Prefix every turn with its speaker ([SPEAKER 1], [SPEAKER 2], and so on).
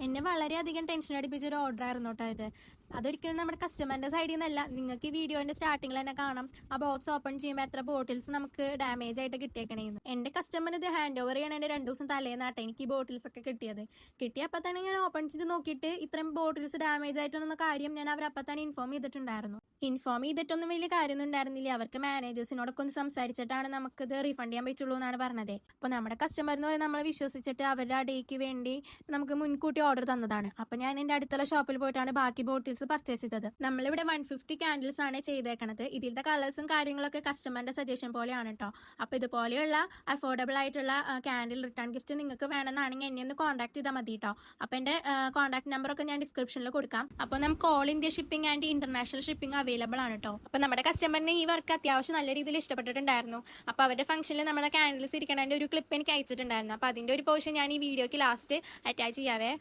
[SPEAKER 1] എന്നെ വളരെയധികം ടെൻഷൻ അടിപ്പിച്ച ഒരു ഓർഡർ ആയിരുന്നു കേട്ടോ ഇത്. അതൊരിക്കലും നമ്മുടെ കസ്റ്റമറിന്റെ സൈഡിൽ നിന്നല്ല. നിങ്ങൾക്ക് ഈ വീഡിയോന്റെ സ്റ്റാർട്ടിങ്ങിൽ തന്നെ കാണാം ആ ബോക്സ് ഓപ്പൺ ചെയ്യുമ്പോൾ എത്ര ബോട്ടിൽസ് നമുക്ക് ഡാമേജ് ആയിട്ട് കിട്ടിയേക്കണേന്ന്. എന്റെ കസ്റ്റമർ ഇത് ഹാൻഡ് ഓവർ ചെയ്യണതിന്റെ 2 ദിവസം തലേന്നാട്ടെ എനിക്ക് ഈ ബോട്ടിൽസ് ഒക്കെ കിട്ടിയത്. കിട്ടിയപ്പോൾ തന്നെ ഞാൻ ഓപ്പൺ ചെയ്ത് നോക്കിയിട്ട് ഇത്രയും ബോട്ടിൽസ് ഡാമേജ് ആയിട്ടുള്ള കാര്യം ഞാൻ അവരപ്പം തന്നെ ഇൻഫോം ചെയ്തിട്ടുണ്ടായിരുന്നു. ഇൻഫോം ചെയ്തിട്ടൊന്നും വലിയ കാര്യമൊന്നും ഉണ്ടായിരുന്നില്ല. അവർക്ക് മാനേജേഴ്സിനോടൊക്കെ ഒന്ന് സംസാരിച്ചിട്ടാണ് നമുക്കിത് റീഫണ്ട് ചെയ്യാൻ പറ്റുള്ളൂ എന്നാണ് പറഞ്ഞത്. അപ്പോൾ നമ്മുടെ കസ്റ്റമർ എന്ന് പറയുന്നത് നമ്മളെ വിശ്വസിച്ചിട്ട് അവരുടെ ആ ഡേക്ക് വേണ്ടി നമുക്ക് മുൻകൂട്ടി ഓർഡർ തന്നതാണ്. അപ്പോൾ ഞാൻ എൻ്റെ അടുത്തുള്ള ഷോപ്പിൽ പോയിട്ടാണ് ബാക്കി ബോട്ടിൽസ് പർച്ചേസ് ചെയ്തത്. നമ്മളിവിടെ 150 ക്യാൻഡിൽസ് ആണ് ചെയ്തേക്കണത്. ഇതിലത്തെ കളേഴ്സും കാര്യങ്ങളൊക്കെ കസ്റ്റമറിന്റെ സജഷൻ പോലെയാണ് കേട്ടോ. അപ്പോൾ ഇതുപോലെയുള്ള അഫോർഡബിൾ ആയിട്ടുള്ള ക്യാൻഡിൽ റിട്ടേൺ ഗിഫ്റ്റ് നിങ്ങൾക്ക് വേണമെന്നാണെങ്കിൽ എന്നെ ഒന്ന് കോൺടാക്ട് ചെയ്താൽ മതി കേട്ടോ. അപ്പോൾ എൻ്റെ കോൺടാക്ട് നമ്പറൊക്കെ ഞാൻ ഡിസ്ക്രിപ്ഷനിൽ കൊടുക്കാം. അപ്പോൾ നമുക്ക് all India shipping and international shipping available ആണ് കേട്ടോ. അപ്പോൾ നമ്മുടെ കസ്റ്റമറിന് ഈ വർക്ക് അത്യാവശ്യം നല്ല രീതിയിൽ ഇഷ്ടപ്പെട്ടിട്ടുണ്ടായിരുന്നു. അപ്പോൾ അവരുടെ ഫംഗ്ഷനിൽ നമ്മുടെ ക്യാൻഡിൽസ് ഇരിക്കണതിൻ്റെ ഒരു ക്ലിപ്പ് എനിക്ക് അയച്ചിട്ടുണ്ടായിരുന്നു. അപ്പോൾ അതിൻ്റെ ഒരു പോർഷൻ ഞാൻ ഈ വീഡിയോക്ക് ലാസ്റ്റ് അറ്റാച്ച് ചെയ്യാവേ.